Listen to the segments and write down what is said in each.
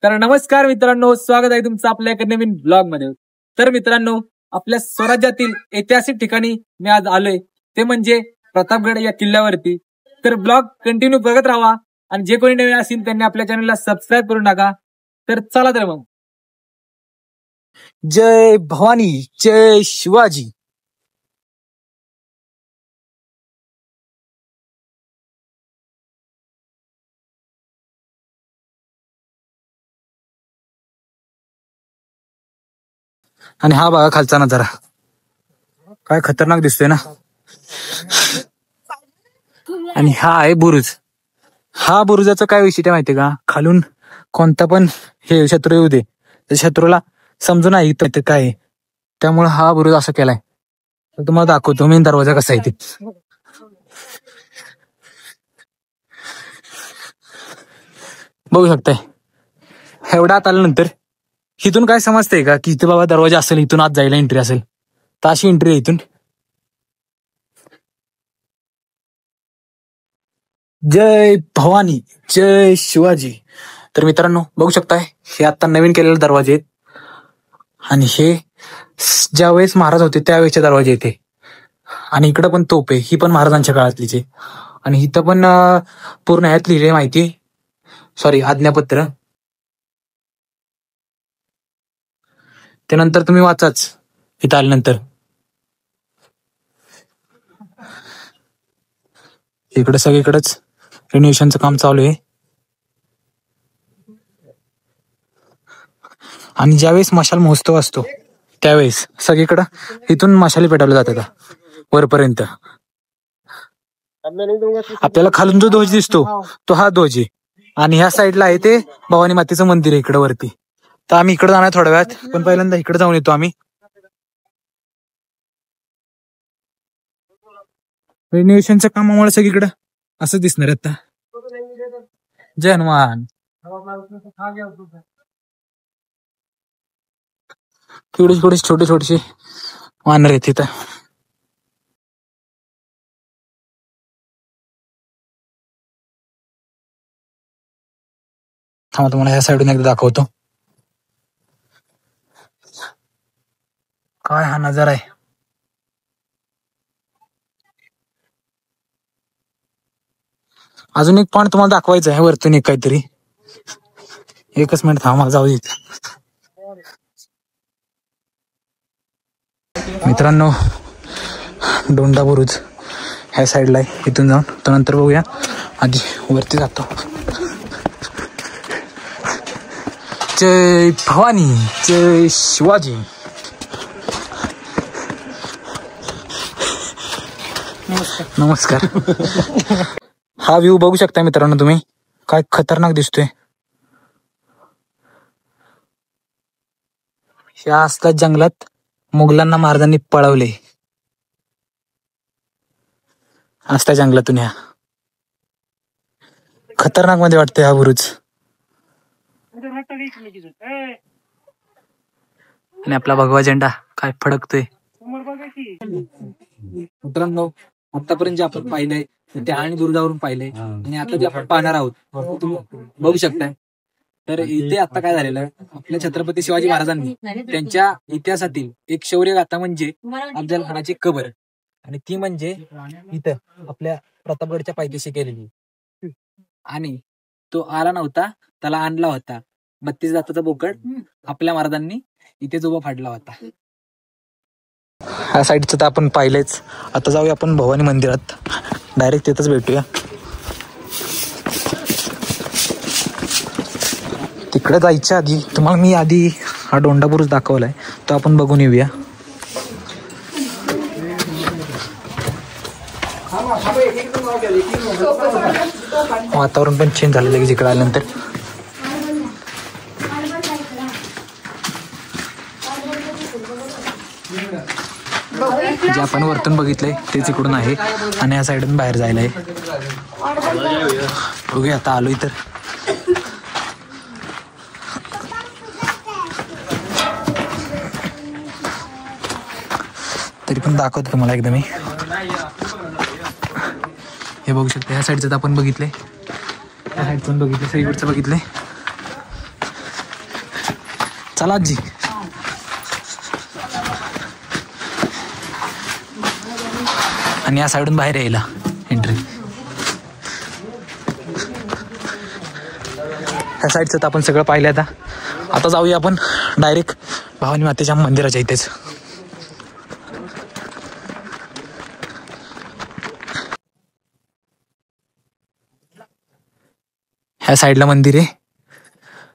तर नमस्कार मित्रांनो, स्वागत आहे तुमचं आपल्या एका नवीन ब्लॉग मध्ये. तर मित्रांनो, आपल्या स्वराज्यातील ऐतिहासिक ठिकाणी मी आज आलोय, ते म्हणजे प्रतापगड या किल्ल्यावरती. तर ब्लॉग कंटिन्यू बघत राहा आणि जे कोणी नवीन असतील त्यांनी आपल्या चॅनलला सबस्क्राईब करून टाका. तर चला तर मग. जय भवानी, जय शिवाजी. आणि हा बघा खालचा नजारा, काय खतरनाक दिसतोय ना. आणि हा आहे बुरुज. हा बुरुजाचं काय वैशिष्ट्य माहितीये का, खालून कोणता पण हे शत्रू येऊ दे, त्या शत्रूला समजून नाही इथं काय आहे. त्यामुळे हा बुरुज असं केलाय. तर तुम्हाला दाखवतो मेन दरवाजा कसा आहे ते. बघू शकताय. एवढा आत आल्यानंतर इथून काय समजतंय का, की इथे बाबा दरवाजा असेल, इथून आत जायला एंट्री असेल. तर अशी एंट्री आहे इथून. जय भवानी, जय शिवाजी. तर मित्रांनो बघू शकताय, हे आता नवीन केलेले दरवाजे आहेत. आणि हे ज्यावेळेस महाराज होते त्यावेळेसचे दरवाजे येते. आणि इकडं पण तोप आहे, ही पण महाराजांच्या काळातलीच आहे. आणि इथं पण पूर्ण ह्यात लिहिले माहिती, सॉरी आज्ञापत्र. त्यानंतर तुम्ही वाचाच इथं आल्यानंतर. इकडे सगळीकडेच रिनोव्हेशनचं काम चालू आहे. आणि ज्यावेळेस मशाल महोत्सव असतो त्यावेळेस सगळीकडं इथून मशाली पेटवल्या जातात वरपर्यंत. आपल्याला खालून जो ध्वज दिसतो तो हा ध्वज आहे. आणि ह्या साईडला आहे ते भवानी मातेचं मंदिर आहे इकडं वरती. तर आम्ही इकडे जाणार थोड्या वेळात, पण पहिल्यांदा इकडे जाऊन येतो आम्ही. रिनोव्हेशनच्या कामामुळे सगळीकडे असं दिसणार आता. जय हनुमान. थोडी छोटीशी वानर आहेत तिथं. थांबा तुम्हाला ह्या साईडून एकदा दाखवतो काय हा नजारा आहे. अजून एक पॉइंट तुम्हाला दाखवायचं आहे वरतून एक काहीतरी. एकच मिनिट थांबा, जाऊ देत. मित्रांनो दोंडा बुरुज ह्या साईडला आहे, इथून जाऊन तो नंतर बघूया. आधी वरती जातो. जय भवानी, जय शिवाजी. नमस्कार. हा व्ह्यू बघू शकता मित्रांनो तुम्ही, काय खतरनाक दिसतोय. या असल्या जंगलात मुघलांना महाराजांनी पळवले, असल्या जंगलातून. ह्या खतरनाक मध्ये वाटतंय हा बुरुज. आणि आपला भगवा झेंडा काय फडकतोय. मित्रांनो, आतापर्यंत जे आपण पाहिलंय ते आणि दुर्गावरून पाहिलंय, आणि आता जे आपण पाहणार आहोत तुम्ही बघू शकताय. तर इथे आता काय झालेलं, आपल्या छत्रपती शिवाजी महाराजांनी त्यांच्या इतिहासातील एक शौर्य गाथा म्हणजे अफजल खानाची कबर, आणि ती म्हणजे इथं आपल्या प्रतापगडच्या पायथ्याशी केलेली. आणि तो आला नव्हता, त्याला आणला होता. 32 दाताचा बोकड आपल्या महाराजांनी इथेच उभा फाडला होता. ह्या साईडचं तर आपण पाहिलंच. आता जाऊया आपण भवानी मंदिरात, डायरेक्ट तिथंच भेटूया. तिकडे जायच्या आधी तुम्हाला मी आधी हा दोंडा बुरुज दाखवलाय, तो आपण बघून येऊया. वातावरण पण चेंज झालेलं आहे जिकडे आल्यानंतर. जे आपण वरतून बघितलंय तेच इकडून आहे, आणि या साईडून बाहेर जायला आहे. बघूया आता आलोय तर. तरी पण दाखवतो तुम्हाला एकदा मी. हे बघू शकता, ह्या साईडचं आपण बघितलंय, त्या साईडचं बघितलं, सगळीकडचं बघितलंय. चला आजी. आणि या साईडून बाहेर यायला एंट्री. ह्या साईडचं तर आपण सगळं पाहिलं. आता जाऊया आपण डायरेक्ट भवानी मातेच्या मंदिराच्या इथेच. ह्या साईडला मंदिर आहे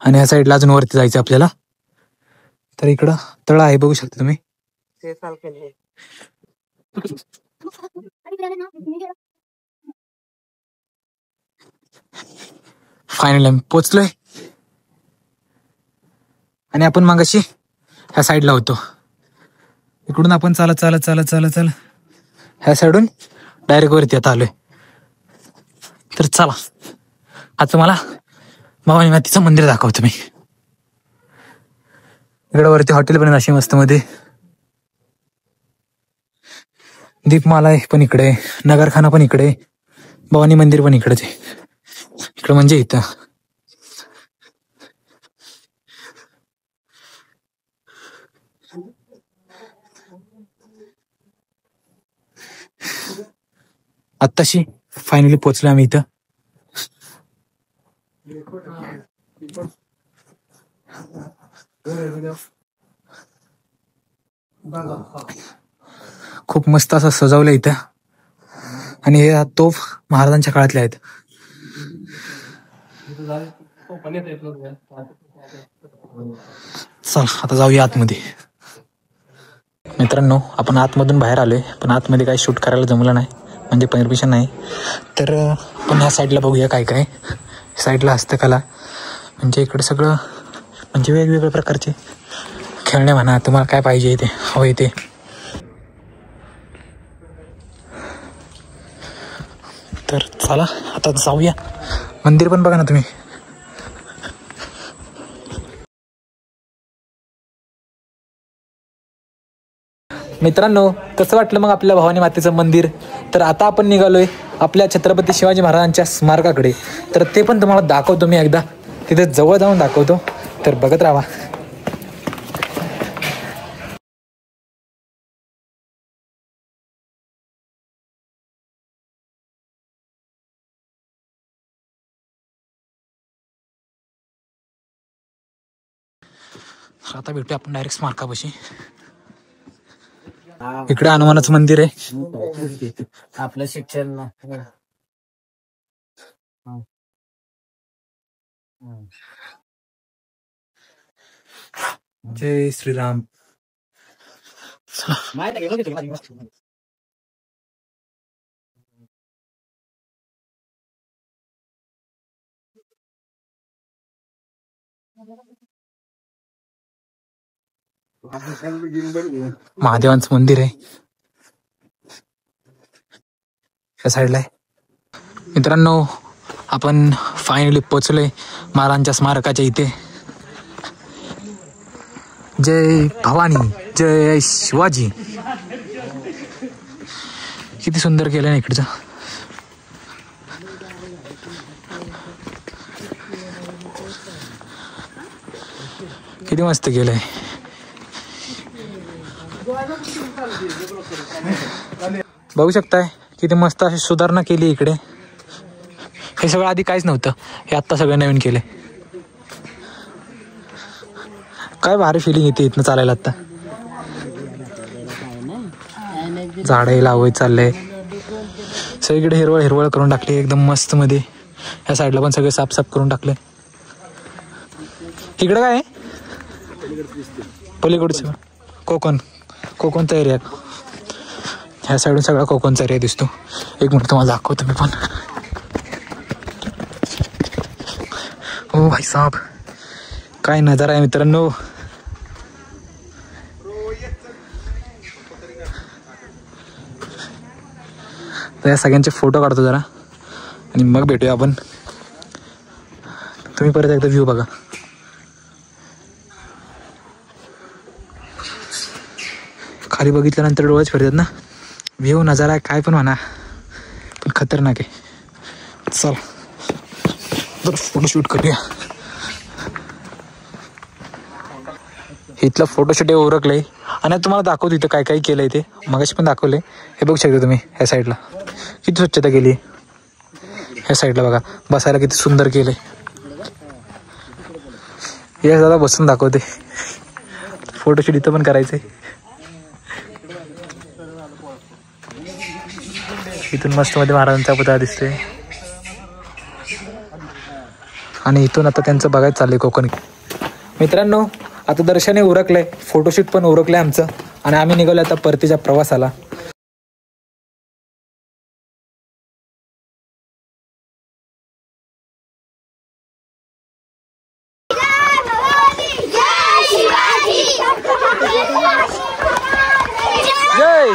आणि ह्या साईडला अजून वरती जायचं आपल्याला. तर इकडं तळ आहे, बघू शकता तुम्ही. फायनली आम्ही पोचलोय आणि आपण मागाशी ह्या साईडला होतो. इकडून आपण चालत चालत चालत चालत चालत ह्या साईडून डायरेक्ट वरती आता आलोय. तर चला आता मला भवानी मातेचं मंदिर दाखवतो मी. इकडे वरती हॉटेल पण अशी मस्त मध्ये. दीपमाला पण इकडे, नगरखाना पण इकडे, भवानी मंदिर पण इकडेच आहे. इकडे म्हणजे इथं आत्ताशी फायनली पोहोचलो आम्ही इथं. खूप मस्त असं सजवलं इथं. आणि हे तोफ महाराजांच्या काळातले आहेत. चल आता जाऊया आतमध्ये. मित्रांनो, आपण आतमधून बाहेर आलोय, पण आतमध्ये काही शूट करायला जमलं नाही, म्हणजे परमिशन नाही. तर आपण ह्या साईडला बघूया काय काय. साईडला हस्तकला, म्हणजे इकडे सगळं म्हणजे वेगवेगळ्या प्रकारचे खेळणे म्हणा, तुम्हाला काय पाहिजे ते हवं ते. तर चला आता जाऊया. मंदिर पण बघा ना तुम्ही. मित्रांनो, कसं वाटलं मग आपल्या भवानी मातेचं मंदिर? तर आता आपण निघालोय आपल्या छत्रपती शिवाजी महाराजांच्या स्मारकाकडे. तर ते पण तुम्हाला दाखवतो मी एकदा, तिथे जवळ जाऊन दाखवतो. तर बघत राहा. आता भेटूया आपण डायरेक्ट स्मारकापाशी. इकडे हनुमानाचं मंदिर आहे. आपलं शिक्षण जय श्रीराम. महादेवांचं मंदिर आहे या साईडला आहे. मित्रांनो, आपण फायनली पोचलोय महाराजांच्या स्मारकाच्या इथे. जय भवानी, जय शिवाजी. किती सुंदर केलं ना इकडचं. किती मस्त केलंय. बघू शकताय किती मस्त अशी सुधारणा केली इकडे. हे सगळं आधी काहीच नव्हतं, हे आत्ता सगळं नवीन केलंय. काय भारी फिलिंग येते इथनं चालायला. आता झाडे लावत चाललंय, सगळीकडे हिरवळ हिरवळ करून टाकली एकदम मस्त मध्ये. या साईडला पण सगळे साफसाफ करून टाकले. इकडे काय आहे? पलीकडचं कोकण एरिया. ह्या साईडून सगळा कोकणचा एरिया दिसतो. एक मिनिट तुम्हाला दाखवतो मी पण. ओ भाई साहब, काय नजारा आहे मित्रांनो. तर या सगळ्यांचे फोटो काढतो जरा आणि मग भेटूया आपण. तुम्ही परत एकदा व्ह्यू बघा. खाली बघितल्यानंतर डोळेच फिरतात ना. व्ह्यू नजारा काय पण म्हणा, पण खतरनाक आहे. चल तर फोटोशूट करूया. इथलं फोटोशूट हे उरकलंय आणि तुम्हाला दाखवतो इथं काय काय केलंय ते मगाशी पण दाखवलंय. हे बघू शकता तुम्ही ह्या साईडला किती स्वच्छता केली. ह्या साईडला बघा बसायला किती सुंदर केलंय. हे दादा बसून दाखवते. फोटोशूट इथं पण करायचंय. इथून मस्त मध्ये महाराजांचा पुतळा दिसतोय आणि इथून आता त्यांचं बघायचं चाललंय कोकण. मित्रांनो आता दर्शने उरकलंय, फोटोशूट पण उरकलंय आमचं आणि आम्ही निघालो आता परतीच्या प्रवासाला. जय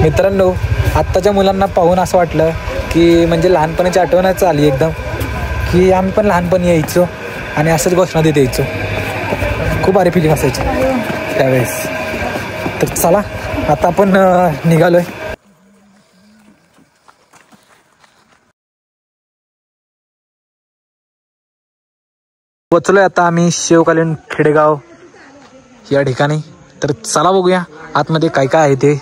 मित्रांनो आत्ताच्या मुलांना पाहून असं वाटलं की म्हणजे लहानपणाची आठवणच आली एकदम, की आम्ही पण लहानपणी यायचो आणि असंच घोषणा देत यायचो. खूप भारी फिलिंग असायची त्यावेळेस. तर चला आता आपण निघालोय. पोचलोय आता आम्ही शेवकालीन खेडेगाव या ठिकाणी. तर चला बघूया आतमध्ये काय काय आहे ते.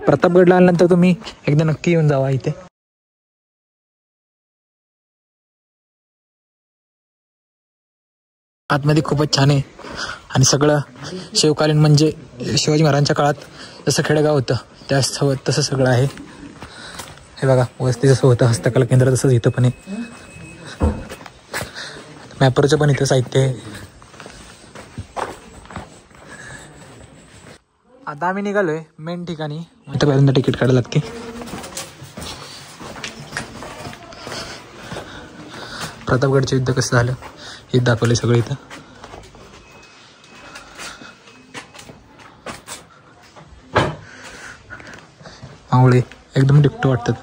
प्रतापगडला आल्यानंतर तुम्ही एकदा नक्की येऊन जावा इथे. आतमध्ये खूपच छान आहे आणि सगळं शिवकालीन म्हणजे शिवाजी महाराजांच्या काळात जसं खेडेगाव होतं त्या तसं सगळं आहे. हे बघा वस्ती जसं होतं हस्तकला केंद्र तसंच इथं पण आहे. मॅपरचं पण इथं साहित्य आहे. आता आम्ही निघालोय मेन ठिकाणी. इथं पहिल्यांदा तिकीट काढायला लागते. प्रतापगडचं युद्ध कसं झालं हे दाखवले सगळं इथं. मावळे एकदम डिक्टो वाटतात.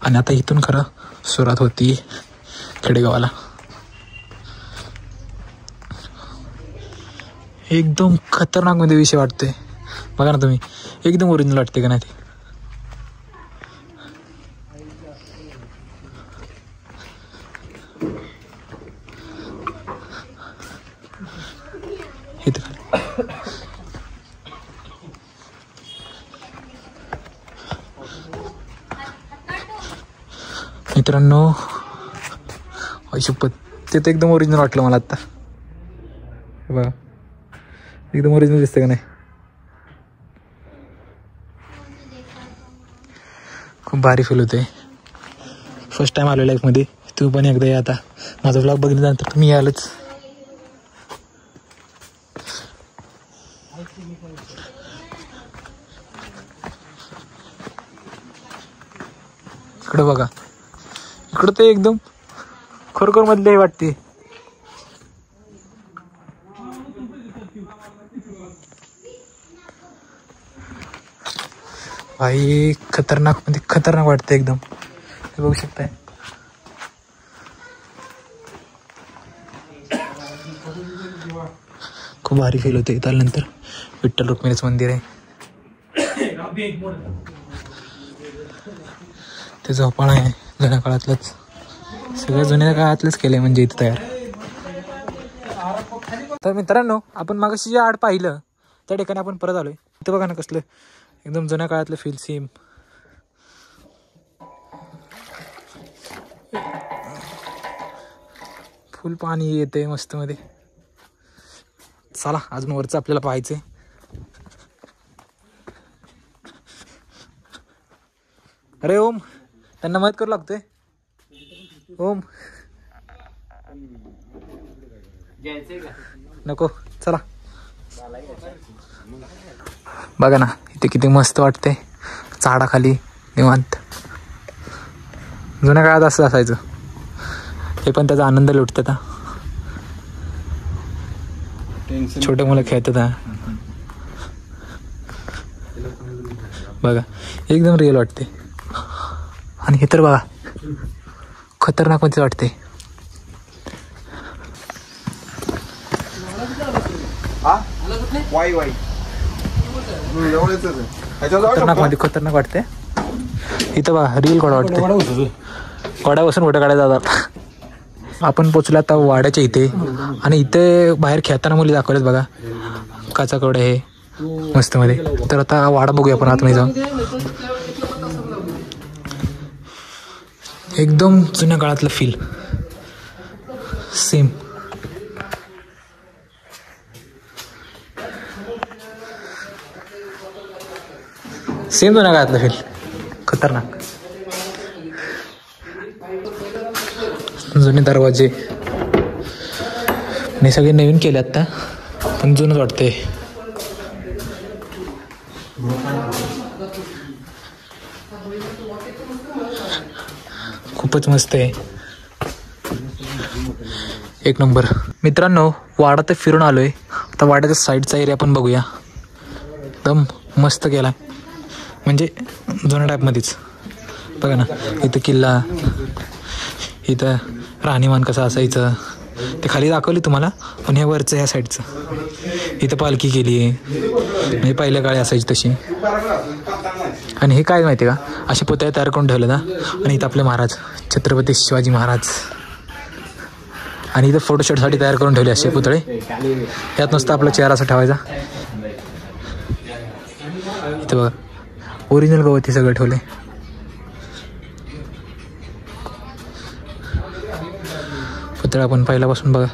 आणि आता इथून खरं सुरुवात होती खेडेगावाला. एकदम खतरनाक मध्ये विषय वाटतोय बघा ना तुम्ही. एकदम ओरिजिनल वाटते का नाही ते. मित्रांनो अशुपत ते तर एकदम ओरिजिनल वाटलं मला आता. बघा एकदम ओरिजिनल दिसतं का नाही. खूप भारी फील होते. फर्स्ट टाइम आलो लाईफमध्ये. तू पण एकदा या. आता माझा ब्लॉग बघितल्यानंतर तुम्ही यालच. इकडं बघा. इकडं ते एकदम खरोखर मधले वाटते. भाई खतरनाक मध्ये खतरनाक वाटतं एकदम. हे बघू शकताय. खूप भारी फील होते इथं आल्यानंतर. विठ्ठल रुक्मिणीचं मंदिर आहे. ते झोपाळा आहे जुन्या काळातलंच. सगळ्या जुन्या काळातलंच केलंय म्हणजे इथं तयार. तर मित्रांनो आपण मागाशी जे आड पाहिलं त्या ठिकाणी आपण परत आलोय. इथं बघा ना कसलं एकदम जुन्या काळातलं फील सेम. फुल पाणी येते मस्त मध्ये. चला अजून वरचं आपल्याला पाहायचंय. अरे ओम त्यांना मदत करू लागतोय. ओम नको चला. बघा ना इथे किती मस्त वाटते झाडाखाली निवांत. जुन्या काळात असं असायचं. हे पण त्याचा आनंद लुटतात. छोटे मुलं खेळतात. बघा एकदम रिअल वाटते. आणि हे तर बघा खतरनाक मध्ये वाटते. खतरनाक वाटते. इथं बघा रिअल घोडा वाटते. घोडा बसून फोटो काढायला जातात. आपण पोचलो आता वाड्याच्या इथे. आणि इथे बाहेर खेळताना मुली दाखवलेत बघा. काचा कवडा हे मस्त मध्ये. तर आता वाडा बघूया आपण आतमध्ये जाऊन. एकदम जुन्या काळातलं फील सेम. सेम जुन्या काळातलं फील. खतरनाक. जुने दरवाजे आणि सगळे नवीन केले आता, पण जुनच वाटते. खूपच मस्त आहे. एक नंबर. मित्रांनो वाडा तर फिरून आलोय. आता वाड्याच्या साईडचा एरिया पण बघूया. एकदम मस्त केला, म्हणजे जुन्या टाईपमध्येच. बघा ना, इथं किल्ला, इथं राहणीमान कसं असायचं ते खाली दाखवली तुम्हाला. पण हे वरचं ह्या साईडचं इथं पालखी केली आहे, म्हणजे पहिल्या काळी असायची तशी. आणि हे काय माहिती आहे का, असे पुतळे तयार करून ठेवले ना. आणि इथं आपले महाराज छत्रपती शिवाजी महाराज. आणि इथं फोटोशूटसाठी तयार करून ठेवले असे पुतळे. यात नुसतं आपला चेहरा असा ठेवायचा. इथं बघा ओरिजिनल गवती सगळं ठेवले. पुतळा पण पहिल्यापासून बघा.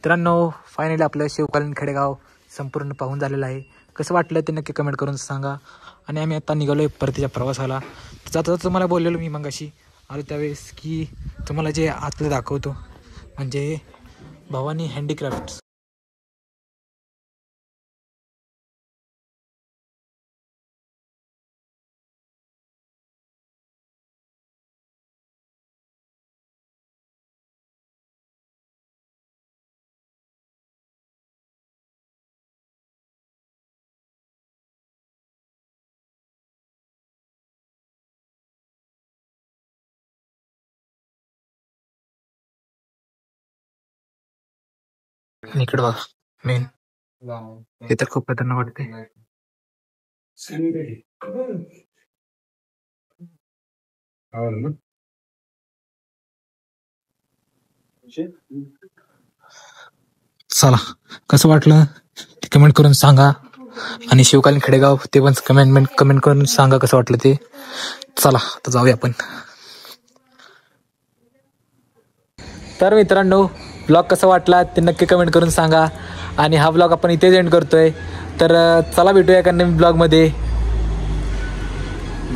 मित्रांनो फायनली आपलं शिवकालीन खेडेगाव संपूर्ण पाहून झालेलं आहे. कसं वाटलं ते नक्की कमेंट करून सांगा. आणि आम्ही आता निघालो आहे परतीच्या प्रवासाला. जाता जाता तुम्हाला बोललेलो मी मगाशी आलो त्यावेळेस की तुम्हाला जे आतलं दाखवतो, म्हणजे भवानी हँडीक्राफ्ट्स. इकडे बघा मेन. हे तर खूप खतरनाक वाटते. चला कसं वाटलं ते कमेंट करून सांगा. आणि शिवकालीन खेडेगाव ते पण कमेंट करून सांगा कसं वाटलं ते. चला आता जाऊया आपण. तर मित्रांनो ब्लॉग कसा वाटला ते नक्की कमेंट करून सांगा. आणि हा ब्लॉग आपण इथेच एंड करतोय. तर चला भेटूया एका नवीन ब्लॉगमध्ये.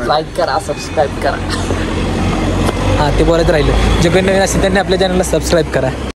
लाईक करा, सबस्क्राईब करा. हां ते बोलत राहिलं. जे कोणी नवीन असेल त्यांनी आपल्या चॅनलला सबस्क्राईब करा.